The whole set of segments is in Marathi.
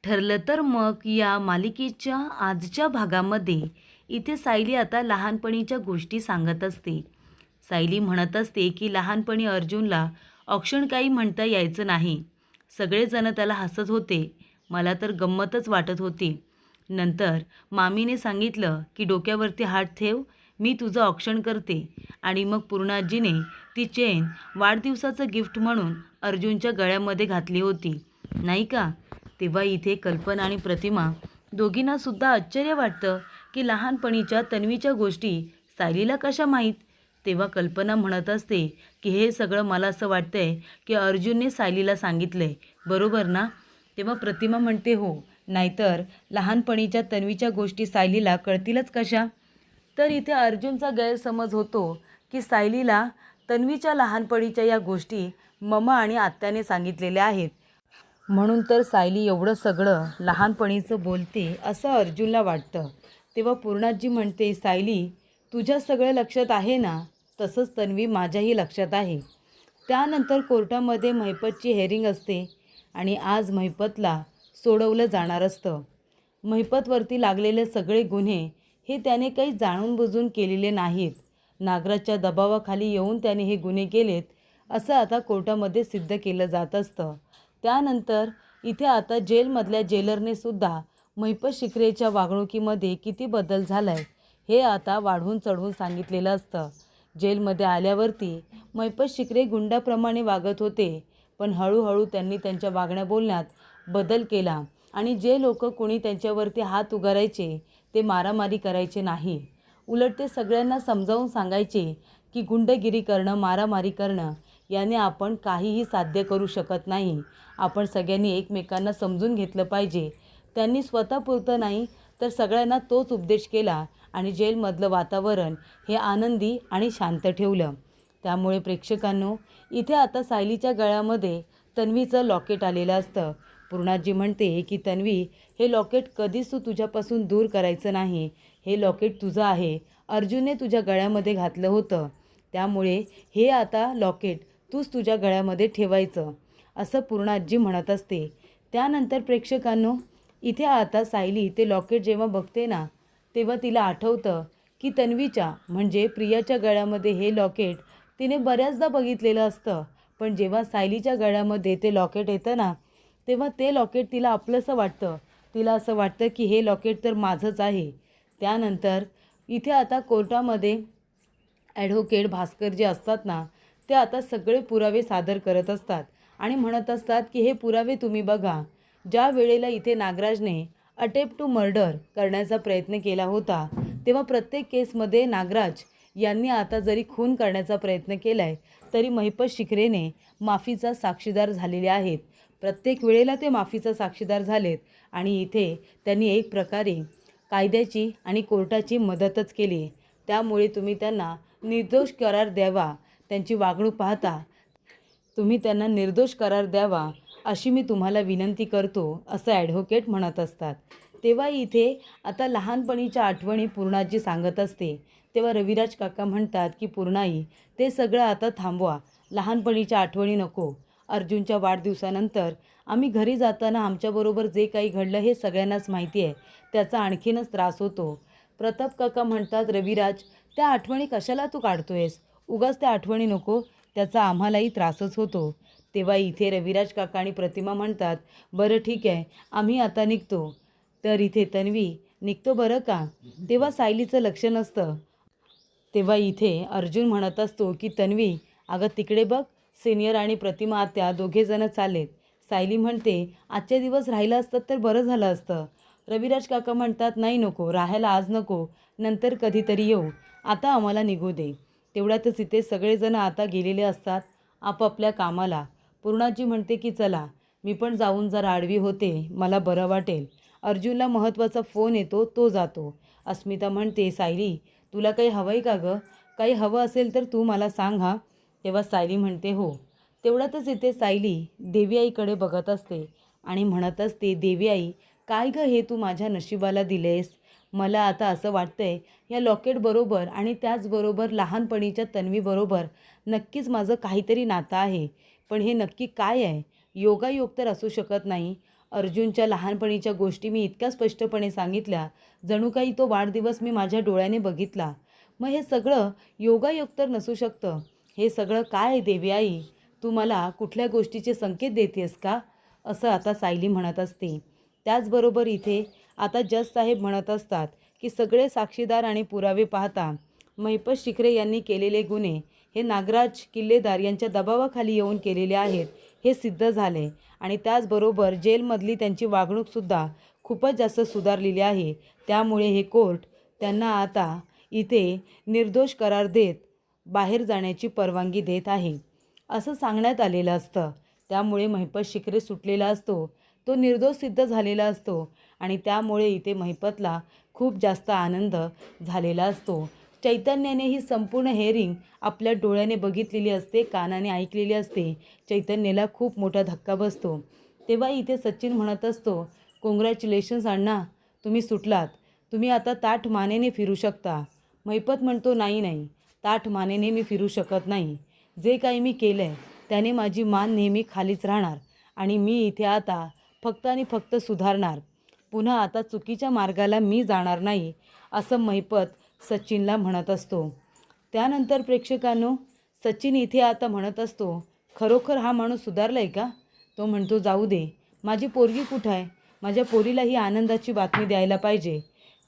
ठरलं तर मग या मालिकेच्या आजच्या भागामध्ये इथे सायली आता लहानपणीच्या गोष्टी सांगत असते. सायली म्हणत असते की लहानपणी अर्जुनला औक्षण काही म्हणता यायचं नाही. सगळेजण त्याला हसत होते. मला तर गंमतच वाटत होती. नंतर मामीने सांगितलं की डोक्यावरती हात ठेव, मी तुझं औक्षण करते. आणि मग पूर्णाजीने ती चेन वाढदिवसाचं गिफ्ट म्हणून अर्जुनच्या गळ्यामध्ये घातली होती, नाही का? तेव्हा इथे कल्पना आणि प्रतिमा दोघींना सुद्धा आश्चर्य वाटतं की लहानपणीच्या तन्वीच्या गोष्टी सायलीला कशा माहीत. तेव्हा कल्पना म्हणत असते की हे सगळं मला असं वाटतंय की अर्जुनने सायलीला सांगितलंय, बरोबर ना? तेव्हा प्रतिमा म्हणते हो, नाहीतर लहानपणीच्या तन्वीच्या गोष्टी सायलीला कळतीलच कशा? तर इथे अर्जुनचा गैरसमज होतो की सायलीला तन्वीच्या लहानपणीच्या या गोष्टी ममा आणि आत्याने सांगितलेल्या आहेत, म्हणून तर सायली एवढं सगळं लहानपणीचं बोलते असं अर्जुनला वाटतं. तेव्हा पूर्णाजी म्हणते, सायली तुझ्या सगळं लक्षात आहे ना, तसंच तन्वी माझ्याही लक्षात आहे. त्यानंतर कोर्टामध्ये महिपतची हेअरिंग असते आणि आज महिपतला सोडवलं जाणार असतं. महिपतवरती लागलेले सगळे गुन्हे हे त्याने काही जाणून बुजून केलेले नाहीत. नागराजच्या दबावाखाली येऊन त्याने हे गुन्हे केलेत असं आता कोर्टामध्ये सिद्ध केलं जात असतं. त्यानंतर इथे आता जेलमधल्या जेलरने सुद्धा महिपत शिकरेच्या वागणुकीमध्ये किती बदल झाला आहे हे आता वाढवून चढवून सांगितलेलं असतं. जेलमध्ये आल्यावरती महिपत शिकरे गुंडाप्रमाणे वागत होते, पण हळूहळू त्यांनी त्यांच्या वागण्या बोलण्यात बदल केला आणि जे लोक कोणी त्यांच्यावरती हात उगारायचे ते मारामारी करायचे नाही. उलट ते सगळ्यांना समजावून सांगायचे की गुंडगिरी करणं, मारामारी करणं याने आपण काहीही साध्य करू शकत नाही. आपण सगळ्यांनी एकमेकांना समजून घेतलं पाहिजे. त्यांनी स्वतःपुरतं नाही तर सगळ्यांना तोच उपदेश केला आणि जेलमधलं वातावरण हे आनंदी आणि शांत ठेवलं. त्यामुळे प्रेक्षकांनो, इथे आता सायलीच्या गळ्यामध्ये तन्वीचं लॉकेट आलेलं असतं. पूर्णाजी म्हणते की तन्वी, हे लॉकेट कधीच तू तुझ्यापासून दूर करायचं नाही. हे लॉकेट तुझं आहे. अर्जुनने तुझ्या गळ्यामध्ये घातलं होतं, त्यामुळे हे आता लॉकेट तूच तुझ्या गळ्यामध्ये ठेवायचं, असं पूर्णाजी म्हणत असते. त्यानंतर प्रेक्षकांनो, इथे आता सायली ते लॉकेट जेव्हा बघते ना, तेव्हा तिला आठवतं की तन्वीच्या म्हणजे प्रियाच्या गळ्यामध्ये हे लॉकेट तिने बऱ्याचदा बघितलेलं असतं. पण जेव्हा सायलीच्या गळ्यामध्ये ते लॉकेट येतं ना, तेव्हा ते लॉकेट तिला आपलंसं वाटतं. तिला असं वाटतं की हे लॉकेट तर माझंच आहे. त्यानंतर इथे आता कोर्टामध्ये ॲडव्होकेट भास्कर जे असतात ना, ते आता सगळे पुरावे सादर करत असतात आणि म्हणत असतात की हे पुरावे तुम्ही बघा. ज्या वेळेला इथे नागराजने अटेम्प्ट टू मर्डर करण्याचा प्रयत्न केला होता, तेव्हा प्रत्येक केसमध्ये नागराज यांनी आता जरी खून करण्याचा प्रयत्न केला आहे तरी महिपत शिकरेने माफीचा साक्षीदार झालेले आहेत. प्रत्येक वेळेला ते माफीचा साक्षीदार झालेत आणि इथे त्यांनी एक प्रकारे कायद्याची आणि कोर्टाची मदतच केली. त्यामुळे तुम्ही त्यांना निर्दोष करार द्यावा. त्यांची वागणूक पाहता तुम्ही त्यांना निर्दोष करार द्यावा अशी मी तुम्हाला विनंती करतो, असं ॲडव्होकेट म्हणत असतात. तेव्हा इथे आता लहानपणीच्या आठवणी पूर्णाजी सांगत असते. तेव्हा रविराज काका म्हणतात की पूर्णाई, ते सगळं आता थांबवा. लहानपणीच्या आठवणी नको. अर्जुनच्या वाढदिवसानंतर आम्ही घरी जाताना आमच्याबरोबर जे काही घडलं हे सगळ्यांनाच माहिती आहे. त्याचा आणखीनच त्रास होतो. प्रताप काका म्हणतात, रविराज, त्या आठवणी कशाला तू काढतोयस? उगाच त्या आठवणी नको, त्याचा आम्हालाही त्रासच होतो. तेव्हा इथे रविराज काका आणि प्रतिमा म्हणतात, बरं ठीक आहे, आम्ही आता निघतो. तर इथे तन्वी, निघतो बरं का? तेव्हा सायलीचं लक्ष नसतं. तेव्हा इथे अर्जुन म्हणत असतो की तन्वी, अगं तिकडे बघ, सिनियर आणि प्रतिमा आत्या दोघेजणं चाललेत. सायली म्हणते, आजचे दिवस राहिलं असतं तर बरं झालं असतं. रविराज काका म्हणतात, नाही नको, राहायला आज नको, नंतर कधीतरी येऊ, आता आम्हाला निघू दे. तेवढ्यातच इथे सगळेजण आता गेलेले असतात आपापल्या कामाला. पूर्णाजी म्हणते की चला, मी पण जाऊन जरा आडवी होते, मला बरं वाटेल. अर्जुनला महत्त्वाचा फोन येतो, तो जातो. अस्मिता म्हणते, सायली, तुला काही हवं आहे का गं? काही हवं असेल तर तू मला सांग हा. तेव्हा सायली म्हणते हो. तेवढ्यातच इथे सायली देवी आईकडे बघत असते आणि म्हणत असते, देवी आई, काय गं हे तू माझ्या नशिबाला दिलेस? मला आता असं वाटतंय या लॉकेटबरोबर आणि त्याचबरोबर लहानपणीच्या तन्वीबरोबर नक्कीच माझं काहीतरी नातं आहे. पण हे नक्की काय आहे? योगायोग तर असू शकत नाही. अर्जुनच्या लहानपणीच्या गोष्टी मी इतक्या स्पष्टपणे सांगितल्या, जणू काही तो वाढदिवस मी माझ्या डोळ्याने बघितला. मग हे सगळं योगायोग तर नसू शकतं. हे सगळं काय आहे देवी आई? तू मला कुठल्या गोष्टीचे संकेत देतेस का? असं आता सायली म्हणत असते. त्याचबरोबर इथे आता जज साहेब म्हणत असतात की सगळे साक्षीदार आणि पुरावे पाहता महिपत शिखरे यांनी केलेले गुन्हे हे नागराज किल्लेदार यांच्या दबावाखाली येऊन केलेले आहेत हे सिद्ध झाले. आणि त्याचबरोबर जेलमधली त्यांची वागणूकसुद्धा खूपच जास्त सुधारलेली आहे. त्यामुळे हे कोर्ट त्यांना आता इथे निर्दोष करार देत बाहेर जाण्याची परवानगी देत आहे असं सांगण्यात आलेलं असतं. त्यामुळे महिपत शिखरे सुटलेला असतो, तो निर्दोष सिद्ध झालेला असतो आणि त्यामुळे इथे महिपतला खूप जास्त आनंद झालेला असतो. चैतन्याने ही संपूर्ण हेअरिंग आपल्या डोळ्याने बघितलेली असते, कानाने ऐकलेली असते. चैतन्याला खूप मोठा धक्का बसतो. तेव्हा इथे सचिन म्हणत असतो, कॉंग्रॅच्युलेशन्स अण्णा, तुम्ही सुटलात. तुम्ही आता ताठ मानेने फिरू शकता. महिपत म्हणतो, नाही नाही, ताठ मानेने मी फिरू शकत नाही. जे काही मी केलं आहे त्याने माझी मान नेहमी खालीच राहणार आणि मी इथे आता फक्त आणि फक्त सुधारणार. पुन्हा आता चुकीच्या मार्गाला मी जाणार नाही असं महिपत सचिनला म्हणत असतो. त्यानंतर प्रेक्षकांनो, सचिन इथे आता म्हणत असतो, खरोखर हा माणूस सुधारला आहे का? तो म्हणतो, जाऊ दे, माझी पोरगी कुठं आहे? माझ्या पोरीला ही आनंदाची बातमी द्यायला पाहिजे.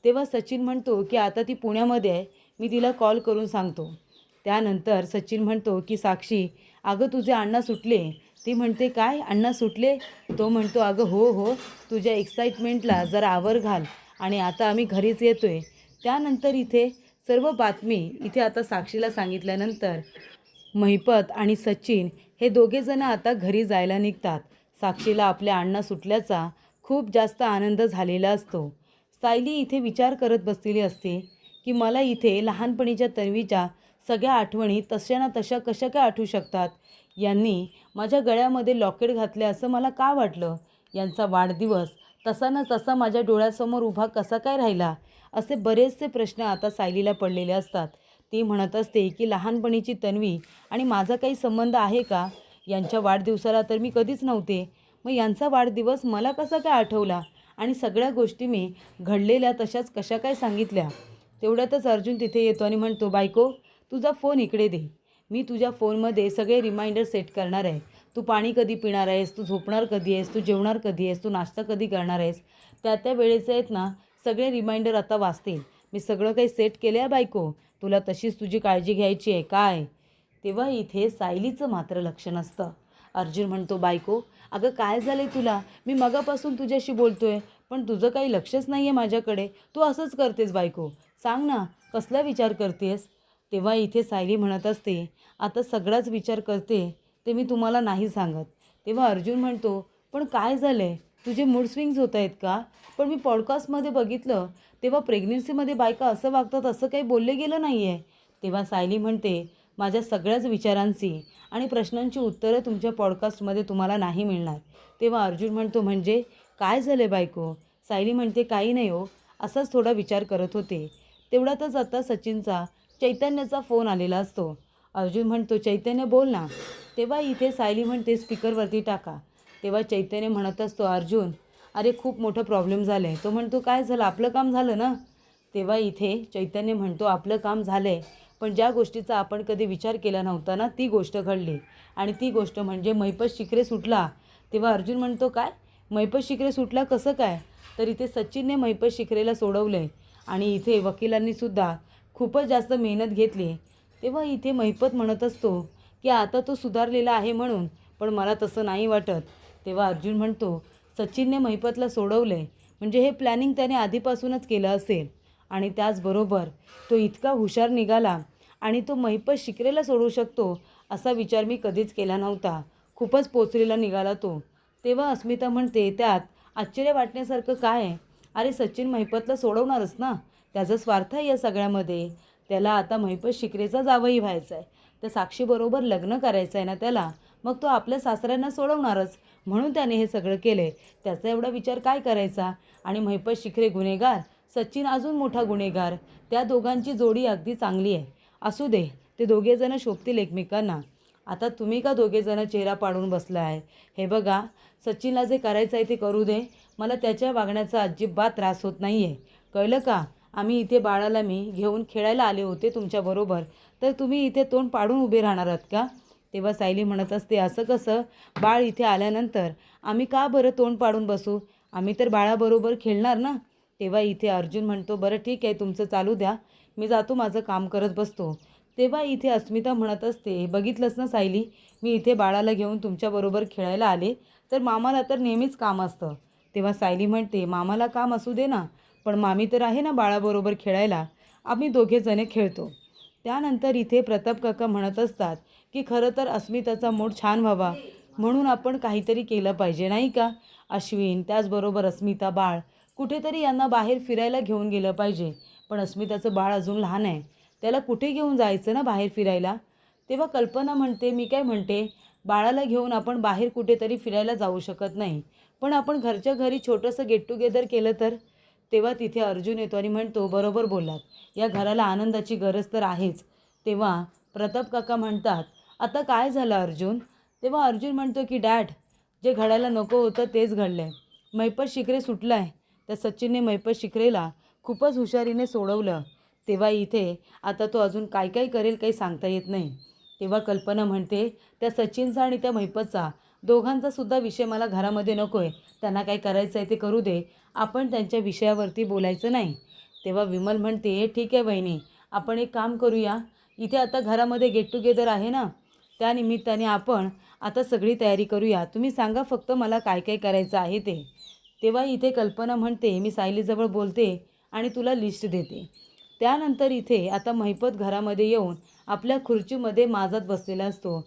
तेव्हा सचिन म्हणतो की आता ती पुण्यामध्ये आहे, मी तिला कॉल करून सांगतो. त्यानंतर सचिन म्हणतो की साक्षी, अगं तुझे अण्णा सुटले. ती म्हणते, काय अण्णा सुटले? तो म्हणतो, अगं हो हो, तुझ्या एक्साइटमेंटला जरा आवर घाल आणि आता आम्ही घरीच येतोय. त्यानंतर इथे सर्व बातमी इथे आता साक्षीला सांगितल्यानंतर महिपत आणि सचिन हे दोघेजणं आता घरी जायला निघतात. साक्षीला आपल्या अण्णा सुटल्याचा खूप जास्त आनंद झालेला असतो. सायली इथे विचार करत बसलेली असते की मला इथे लहानपणीच्या तन्वीच्या सगळ्या आठवणी तशा ना तशा कशा काय आठवू शकतात? यांनी माझ्या गळ्यामध्ये लॉकेट घातले असं मला का वाटलं? यांचा वाढदिवस तसा ना तसा माझ्या डोळ्यासमोर उभा कसा काय राहिला? असे बरेचसे प्रश्न आता सायलीला पडलेले असतात. ती म्हणत असते की लहानपणीची तन्वी आणि माझा काही संबंध आहे का? यांच्या वाढदिवसाला तर मी कधीच नव्हते. मग यांचा वाढदिवस मला कसा काय आठवला? आणि सगळ्या गोष्टी मी घडलेल्या तशाच कशा काय सांगितल्या? तेवढ्यातच अर्जुन तिथे येतो आणि म्हणतो, बायको, तुझा फोन इकडे दे. मी तुझ्या फोनमध्ये सगळे रिमाइंडर सेट करणार आहे. तू पाणी कधी पिणार आहेस, तू झोपणार कधी आहेस, तू जेवणार कधी आहेस, तू नाश्ता कधी करणार आहेस, त्या वेळेचे आहेत ना सगळे रिमाइंडर आता वाचतील. मी सगळं काही सेट केलं आहे बायको, तुला तशीच तुझी काळजी घ्यायची आहे काय? तेव्हा इथे सायलीचं मात्र लक्ष नसतं. अर्जुन म्हणतो, बायको, अगं काय झालं आहे तुला? मी मगापासून तुझ्याशी बोलतोय पण तुझं काही लक्षच नाही आहे माझ्याकडे. तू असंच करतेस बायको, सांग ना कसला विचार करतेस? तेव्हा इथे सायली म्हणत असते, आता सगळाच विचार करते ते मी तुम्हाला नाही सांगत. तेव्हा अर्जुन म्हणतो, पण काय झालं आहे? तुझे मूड स्विंग्स होत आहेत का? पण मी पॉडकास्टमध्ये बघितलं तेव्हा प्रेग्नन्सीमध्ये बायका असं वागतात असं काही बोलले गेलं नाही आहे. तेव्हा सायली म्हणते, माझ्या सगळ्याच विचारांची आणि प्रश्नांची उत्तरं तुमच्या पॉडकास्टमध्ये तुम्हाला नाही मिळणार. तेव्हा अर्जुन म्हणतो, म्हणजे काय झालं आहे बायको? सायली म्हणते, काही नाही हो, असाच थोडा विचार करत होते. तेवढ्यातच आता सचिनचा चैतन्याचा फोन आलेला असतो. अर्जुन म्हणतो, चैतन्य बोल ना. तेव्हा इथे सायली म्हणते, स्पीकरवरती टाका. तेव्हा चैतन्य म्हणत असतो, अर्जुन, अरे खूप मोठं प्रॉब्लेम झालं आहे. तो म्हणतो, काय झालं? आपलं काम झालं ना? तेव्हा इथे चैतन्य म्हणतो, आपलं काम झालं आहे, पण ज्या गोष्टीचा आपण कधी विचार केला नव्हता ना ती गोष्ट घडली. आणि ती गोष्ट म्हणजे महिपत शिखरे सुटला. तेव्हा अर्जुन म्हणतो, काय? महिपत शिखरे सुटला कसं काय? तर इथे सचिनने महिपत शिखरेला सोडवलं आहे आणि इथे वकिलांनीसुद्धा खूपच जास्त मेहनत घेतली. तेव्हा इथे महिपत म्हणत असतो की आता तो सुधारलेला आहे म्हणून, पण मला तसं नाही वाटत. तेव्हा अर्जुन म्हणतो, सचिनने महिपतला सोडवलं आहे म्हणजे हे प्लॅनिंग त्याने आधीपासूनच केलं असेल. आणि त्याचबरोबर तो इतका हुशार निघाला आणि तो महिपत शिखरेला सोडवू शकतो असा विचार मी कधीच केला नव्हता. खूपच पोचलेला निघाला तो. तेव्हा अस्मिता म्हणते, त्यात आश्चर्य वाटण्यासारखं काय आहे? अरे सचिन महिपतला सोडवणारच ना, त्याचा स्वार्थ आहे या सगळ्यामध्ये. त्याला आता महिपत शिखरेचा जावई व्हायचा आहे, तर साक्षीबरोबर लग्न करायचं आहे ना त्याला, मग तो आपल्या सासऱ्यांना सोडवणारच, म्हणून त्याने हे सगळं केले. त्याचा एवढा विचार काय करायचा? आणि महिपत शिखरे गुन्हेगार, सचिन अजून मोठा गुन्हेगार. त्या दोघांची जोडी अगदी चांगली आहे. असू दे, ते दोघेजणं शोभतील एकमेकांना. आता तुम्ही का दोघेजणं चेहरा पाडून बसला आहे? हे बघा, सचिनला जे करायचं आहे ते करू दे. मला त्याच्या वागण्याचा अजिबात त्रास होत नाही आहे. कळलं का? आम्ही इथे बाळाला मी घेऊन खेळायला आले होते तुमच्याबरोबर, तर तुम्ही इथे तोंड पाडून उभे राहणार आहात का? तेव्हा सायली म्हणत असते, असं कसं? बाळ इथे आल्यानंतर आम्ही का बरं तोंड पाडून बसू? आम्ही तर बाळाबरोबर खेळणार ना. तेव्हा इथे अर्जुन म्हणतो, बरं ठीक आहे, तुमचं चालू द्या, मी जातो माझं काम करत बसतो. तेव्हा इथे अस्मिता म्हणत असते, बघितलंस ना सायली, मी इथे बाळाला घेऊन तुमच्याबरोबर खेळायला आले, तर मामाला तर नेहमीच काम असतं. तेव्हा सायली म्हणते, मामाला काम असू दे ना, पण मामी तर आहे ना बाळाबरोबर खेळायला, आम्ही दोघेजणे खेळतो. त्यानंतर इथे प्रताप काका म्हणत असतात की खरं तर अस्मिताचा मूड छान व्हावा म्हणून आपण काहीतरी केलं पाहिजे नाही का? अश्विन, त्याचबरोबर अस्मिता, बाळ, कुठेतरी यांना बाहेर फिरायला घेऊन गेलं पाहिजे. पण अस्मिताचं बाळ अजून लहान आहे, त्याला कुठे घेऊन जायचं ना बाहेर फिरायला? तेव्हा कल्पना म्हणते, मी काय म्हणते, बाळाला घेऊन आपण बाहेर कुठेतरी फिरायला जाऊ शकत नाही, पण आपण घरच्या घरी छोटंसं गेट टुगेदर केलं तर? तेव्हा तिथे अर्जुन येतो आणि म्हणतो, बरोबर बोललात, या घराला आनंदाची गरज तर आहेच. तेव्हा प्रताप काका म्हणतात, आता काय झालं अर्जुन? तेव्हा अर्जुन म्हणतो की डॅड, जे घडायला नको होतं तेच घडलं आहे. मैपत शिकरे सुटला आहे. त्या सचिनने मैपत शिकरेला खूपच हुशारीने सोडवलं. तेव्हा इथे आता तो अजून काय काय करेल काही सांगता येत नाही. तेव्हा कल्पना म्हणते, त्या सचिनचा आणि त्या मैपतचा दोघांचा सुद्धा विषय मला घरामध्ये नको आहे. त्यांना काय करायचं आहे ते करू दे, आपण त्यांच्या विषयावरती बोलायचं नाही. तेव्हा विमल म्हणते, ठीक आहे वहिनी, आपण एक काम करूया, इथे आता घरामध्ये गेट टुगेदर आहे ना, त्यानिमित्ताने आपण आता सगळी तयारी करूया. तुम्ही सांगा फक्त मला काय काय करायचं आहे ते. तेव्हा इथे कल्पना म्हणते, मी सायलीजवळ बोलते आणि तुला लिस्ट देते. त्यानंतर इथे आता महिपत घरामध्ये येऊन आपल्या खुर्चीमध्ये माजत बसलेला असतो.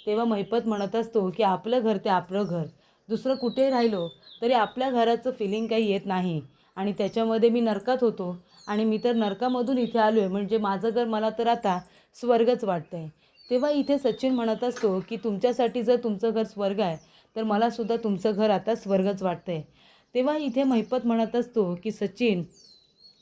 तेव्हा महिपत म्हणत असतो की आपलं घर ते आपलं घर, दुसरं कुठे राहिलो तरी आपल्या घराचं फिलिंग काही येत नाही आणि त्याच्यामध्ये मी नरकात होतो आणि मी तर नरकामधून इथे आलो आहे, म्हणजे माझं घर मला तर आता स्वर्गच वाटतं आहे. तेव्हा इथे सचिन म्हणत असतो की तुमच्यासाठी जर तुमचं घर स्वर्ग आहे तर मलासुद्धा तुमचं घर आता स्वर्गच वाटतं आहे. तेव्हा इथे महिपत म्हणत असतो की सचिन,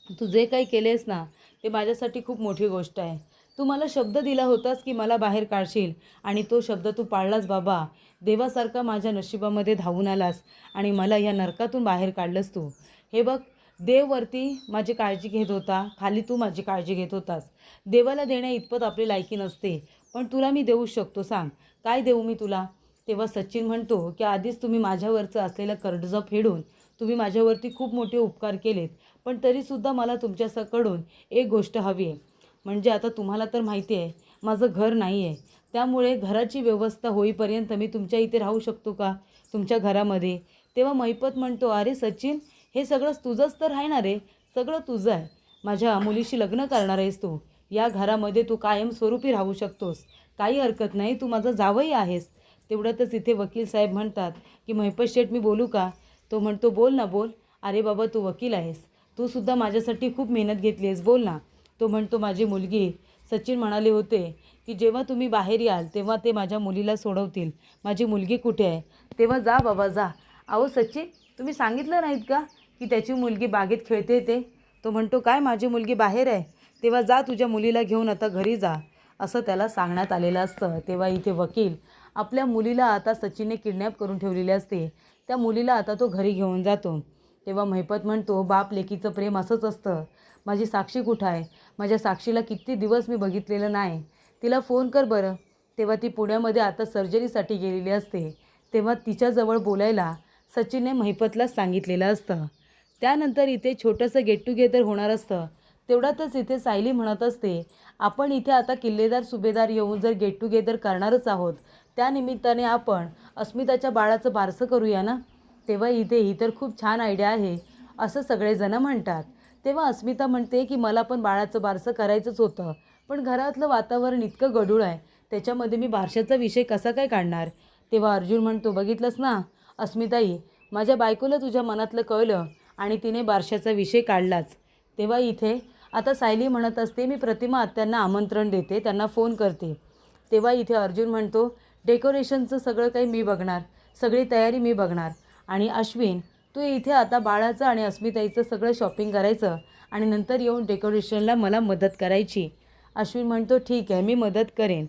तू जे काही केलेस ना ते माझ्यासाठी खूप मोठी गोष्ट आहे. तू मला शब्द दिला होतास की मला बाहेर काढशील आणि तो शब्द तू पाळलास बाबा. देवासारखा माझ्या नशिबामध्ये धावून आलास आणि मला या नरकातून बाहेर काढलंस तू. हे बघ, देव वरती माझी काळजी घेत होता, खाली तू माझी काळजी घेत होतास. देवाला देण्या इतपत आपली लायकी नसते, पण तुला मी देऊ शकतो. सांग काय देऊ मी तुला? तेव्हा सचिन म्हणतो की आधीच तुम्ही माझ्यावरचं असलेलं कर्ज फेडून तुम्ही माझ्यावरती खूप मोठे उपकार केलेत, पण तरीसुद्धा मला तुमच्याकडून एक गोष्ट हवी आहे. म्हणजे आता तुम्हाला तर माहिती आहे माझं घर नाही आहे, त्यामुळे घराची व्यवस्था होईपर्यंत मी तुमच्या इथे राहू शकतो का, तुमच्या घरामध्ये? तेव्हा महिपत म्हणतो, अरे सचिन, हे सगळं तुझंच तर राहणार आहे, सगळं तुझं आहे. माझ्या मुलीशी लग्न करणार आहेस तू, या घरामध्ये तू कायमस्वरूपी राहू शकतोस, काही हरकत नाही, तू माझा जावई आहेस. तेवढ्यातच इथे वकील साहेब म्हणतात की महिपत शेठ, मी बोलू का? तो म्हणतो, बोल ना बोल. अरे बाबा, तू वकील आहेस, तू सुद्धा माझ्यासाठी खूप मेहनत घेतली आहेस, बोल ना. तो म्हणतो, माझी मुलगी, सचिन म्हणाले होते की जेव्हा तुम्ही बाहेर याल तेव्हा ते माझ्या मुलीला सोडवतील. माझी मुलगी कुठे आहे? तेव्हा जा बाबा जा. अहो सचिन, तुम्ही सांगितलं नाहीत का की त्याची मुलगी बागेत खेळते ते? तो म्हणतो, काय माझी मुलगी बाहेर आहे? तेव्हा जा, तुझ्या मुलीला घेऊन आता घरी जा, असं त्याला सांगण्यात आलेलं असतं. तेव्हा इथे वकील आपल्या मुलीला आता सचिनने किडनॅप करून ठेवलेली असते, त्या मुलीला आता तो घरी घेऊन जातो. तेव्हा महिपत म्हणतो, बाप लेकीचं प्रेम असंच असतं. माझी साक्षी कुठं आहे? माझ्या साक्षीला किती दिवस मी बघितलेलं नाही, तिला फोन कर बरं. तेव्हा ती पुण्यामध्ये आता सर्जरीसाठी गेलेली असते. तेव्हा तिच्याजवळ बोलायला सचिनने महिपतला सांगितलेलं असतं. त्यानंतर इथे छोटंसं गेट टुगेदर होणार असतं. तेवढ्यातच इथे सायली म्हणत असते, आपण इथे आता किल्लेदार सुभेदार येऊन जर गेट टुगेदर करणारच आहोत, त्यानिमित्ताने आपण अस्मिताच्या बाळाचं बारसं करूया ना. तेव्हा इथे ही तर खूप छान आयडिया आहे, असं सगळेजणं म्हणतात. तेव्हा अस्मिता म्हणते की मला पण बाळाचं बारसं करायचंच होतं, पण घरातलं वातावरण इतकं गढूळ आहे, त्याच्यामध्ये मी बारशाचा विषय कसा काय काढणार? तेव्हा अर्जुन म्हणतो, बघितलंस ना अस्मिताई, माझ्या बायकोला तुझ्या मनातलं कळलं आणि तिने बारशाचा विषय काढलाच. तेव्हा इथे आता सायली म्हणत असते, मी प्रतिमा आत्यांना आमंत्रण देते, त्यांना फोन करते. तेव्हा इथे अर्जुन म्हणतो, डेकोरेशनचं सगळं काही मी बघणार, सगळी तयारी मी बघणार. आणि अश्विन, तू इथे आता बाळाचं आणि अस्मिताईचं सगळं शॉपिंग करायचं आणि नंतर येऊन डेकोरेशनला मला मदत करायची. अश्विन म्हणतो, ठीक आहे, मी मदत करेन.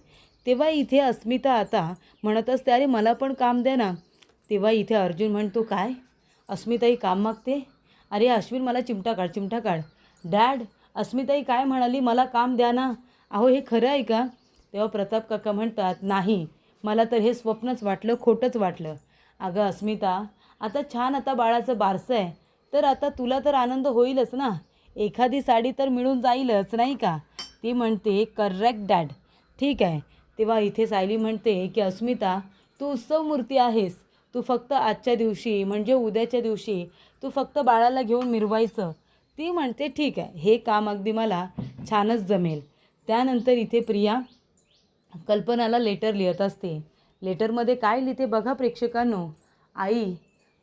तेव्हा इथे अस्मिता आता म्हणत असते, अरे मला पण काम द्या ना. तेव्हा इथे अर्जुन म्हणतो, काय अस्मिताई काम मागते? अरे अश्विन मला चिमटा काढ, चिमटा काढ. डॅड, अस्मिताई काय म्हणाली, मला काम द्या ना. अहो हे खरं आहे का? तेव्हा प्रताप काका म्हणतात, नाही, मला तर हे स्वप्नच वाटलं, खोटंच वाटलं. अगं अस्मिता, आता छान आता बाळाचं बारसं आहे, तर आता तुला तर आनंद होईलच ना. एखादी साडी तर मिळून जाईलच नाही का? ती म्हणते, करेक्ट डॅड. ठीक आहे. तेव्हा इथे सायली म्हणते की अस्मिता, तू उत्सव मूर्ती आहेस. तू फक्त आजच्या दिवशी म्हणजे उद्याच्या दिवशी तू फक्त बाळाला घेऊन मिरवायचं. ती म्हणते ठीक आहे, हे काम अगदी मला छानच जमेल. त्यानंतर इथे प्रिया कल्पनाला लेटर लिहित असते. लेटरमध्ये काय लिहिते बघा प्रेक्षकांनो. आई,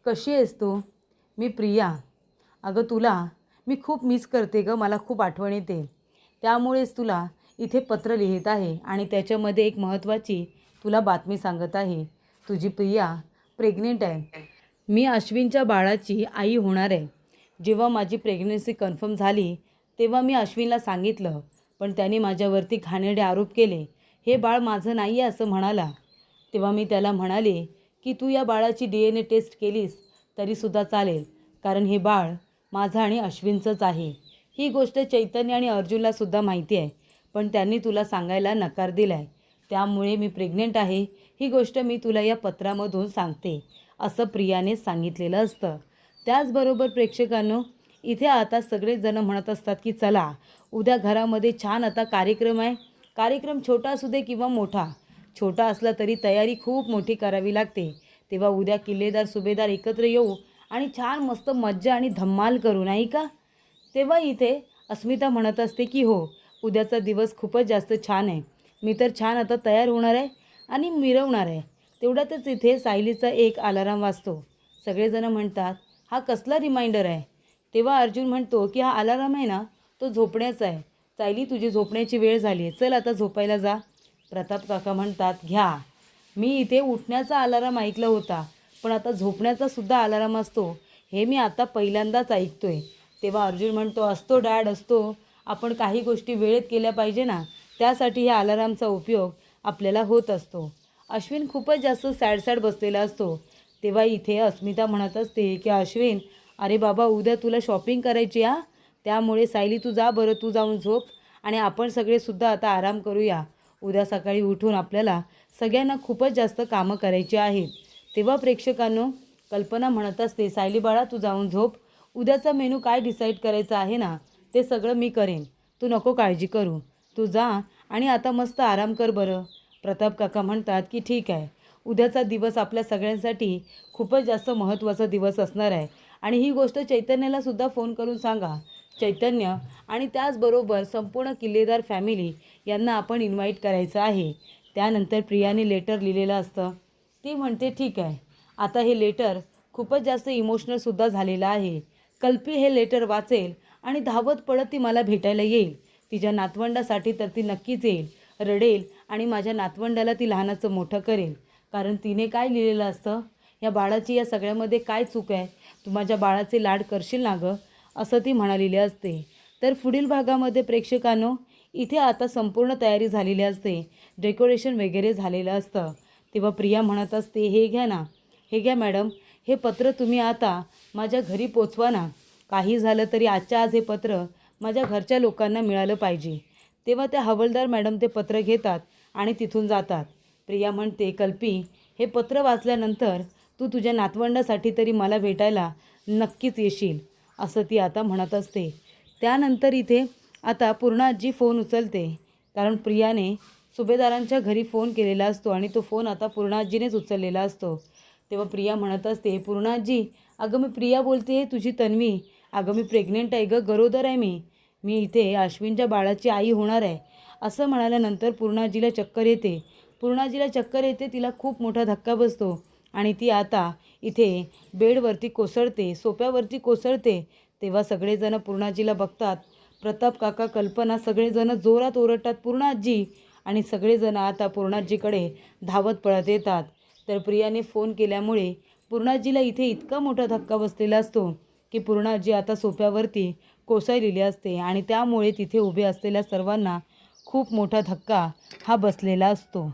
कशी आहेस तू? मी प्रिया. अगं तुला मी खूप मिस करते गं, मला खूप आठवण येते. त्यामुळेच तुला इथे पत्र लिहित आहे आणि त्याच्यामध्ये एक महत्त्वाची तुला बातमी सांगत आहे. तुझी प्रिया प्रेग्नेंट आहे. मी अश्विनच्या बाळाची आई होणार आहे. जेव्हा माझी प्रेग्नन्सी कन्फर्म झाली तेव्हा मी अश्विनला सांगितलं, पण त्याने माझ्यावरती घाणेरडे आरोप केले. हे बाळ माझं नाही आहे असं म्हणाला. तेव्हा मी त्याला म्हणाले की तू या बाळाची DNA टेस्ट केलीस तरीसुद्धा चालेल, कारण हे बाळ माझं आणि अश्विनचंच आहे. ही गोष्ट चैतन्य आणि अर्जुनलासुद्धा माहिती आहे, पण त्यांनी तुला सांगायला नकार दिला आहे. त्यामुळे मी प्रेग्नेंट आहे ही गोष्ट मी तुला या पत्रामधून सांगते, असं प्रियाने सांगितलेलं असतं. त्याचबरोबर प्रेक्षकांनो, इथे आता सगळेजण म्हणत असतात की चला उद्या घरामध्ये छान आता कार्यक्रम आहे. कार्यक्रम छोटा असू दे किंवा मोठा, छोटा असला तरी तयारी खूप मोठी करावी लागते. तेव्हा उद्या किल्लेदार सुभेदार एकत्र येऊ आणि छान मस्त मज्जा आणि धम्माल करू, नाही का? तेव्हा इथे अस्मिता म्हणत असते की हो, उद्याचा दिवस खूपच जास्त छान आहे. मी तर छान आता तयार होणार आहे आणि मिरवणार आहे. तेवढ्यातच इथे सायलीचा एक अलाराम वाजतो. सगळेजण म्हणतात, हा कसला रिमाइंडर आहे? तेव्हा अर्जुन म्हणतो की हा अलाराम आहे ना, तो झोपण्याचा आहे. सायली, तुझी झोपण्याची वेळ झाली आहे, चल आता झोपायला जा. प्रताप काका म्हणतात, घ्या, मी इथे उठण्याचा अलाराम ऐकला होता, पण आता झोपण्याचा सुद्धा अलाराम असतो हे मी आता पहिल्यांदाच ऐकतोय. तेव्हा अर्जुन म्हणतो, असतो डॅड, असतो. आपण काही गोष्टी वेळेत केल्या पाहिजे ना, त्यासाठी ह्या अलारामचा उपयोग आपल्याला होत असतो. अश्विन खूपच जास्त सॅड बसलेला असतो. तेव्हा इथे अस्मिता म्हणत असते की अश्विन, अरे बाबा उद्या तुला शॉपिंग करायची हा, त्यामुळे सायली तू जा बरं, तू जाऊन झोप आणि आपण सगळेसुद्धा आता आराम करूया. उद्या सकाळी उठून आपल्याला सगळ्यांना खूपच जास्त कामं करायची आहेत. तेव्हा प्रेक्षकांनो, कल्पना म्हणत असते, सायली बाळा तू जाऊन झोप. उद्याचा मेनू काय डिसाईड करायचा आहे ना, ते सगळं मी करेन. तू नको काळजी करू, तू जा आणि आता मस्त आराम कर बरं. प्रताप काका म्हणतात की ठीक आहे, उद्याचा दिवस आपल्या सगळ्यांसाठी खूपच जास्त महत्त्वाचा दिवस असणार आहे आणि ही गोष्ट चैतन्यालासुद्धा फोन करून सांगा. चैतन्य आणि त्याचबरोबर संपूर्ण किल्लेदार फॅमिली यांना आपण इन्व्हाइट करायचं आहे. त्यानंतर प्रियाने लेटर लिहिलेलं असतं. ती म्हणते ठीक आहे, आता हे लेटर खूपच जास्त इमोशनलसुद्धा झालेलं आहे. कल्पी हे लेटर वाचेल आणि धावत पडत ती मला भेटायला येईल. तिच्या नातवंडासाठी तर ती नक्कीच येईल, रडेल आणि माझ्या नातवंडाला ती लहानाचं मोठं करेल. कारण तिने काय लिहिलेलं असतं, या बाळाची या सगळ्यामध्ये काय चूक आहे, तू माझ्या बाळाचे लाड करशील ना गं, असं ती म्हणालेली असते. तर पुढील भागामध्ये प्रेक्षकांनो, इथे आता संपूर्ण तयारी झालेली असते, डेकोरेशन वगैरे झालेलं असतं. तेव्हा प्रिया म्हणत असते, हे घ्या ना, हे घ्या मॅडम, हे पत्र तुम्ही आता माझ्या घरी पोचवा ना. काही झालं तरी आजच्या आज हे पत्र माझ्या घरच्या लोकांना मिळालं पाहिजे. तेव्हा त्या हवालदार मॅडम ते पत्र घेतात आणि तिथून जातात. प्रिया म्हणते, कल्पी, हे पत्र वाचल्यानंतर तू तुझ्या नातवंडासाठी तरी मला भेटायला नक्कीच येशील, असं ती आता म्हणत असते. त्यानंतर इथे आता पूर्णाजी फोन उचलते, कारण प्रियाने सुभेदारांच्या घरी फोन केलेला असतो आणि तो फोन आता पूर्णाजीनेच उचललेला असतो. तेव्हा प्रिया म्हणत असते, पूर्णाजी, अगं मी प्रिया बोलते, तुझी तन्वी. अगं मी प्रेग्नेंट आहे गं, गरोदर आहे मी इथे अश्विनच्या बाळाची आई होणार आहे, असं म्हणाल्यानंतर पूर्णाजीला चक्कर येते. तिला खूप मोठा धक्का बसतो आणि ती आता इथे बेडवरती कोसळते, सोफ्यावरती कोसळते. तेव्हा सगळेजण पूर्णाजीला बघतात. प्रताप काका, कल्पना सगळेजण जोरात ओरडतात, पूर्णाजी, आणि सगळेजण आता पूर्णाजीकडे धावत पळत येतात. तर प्रियाने फोन केल्यामुळे पूर्णाजीला इथे इतका मोठा धक्का बसलेला असतो की पूर्णाजी आता सोफ्यावरती कोसळलेली असते आणि त्यामुळे तिथे उभे असलेल्या सर्वांना खूप मोठा धक्का हा बसलेला असतो.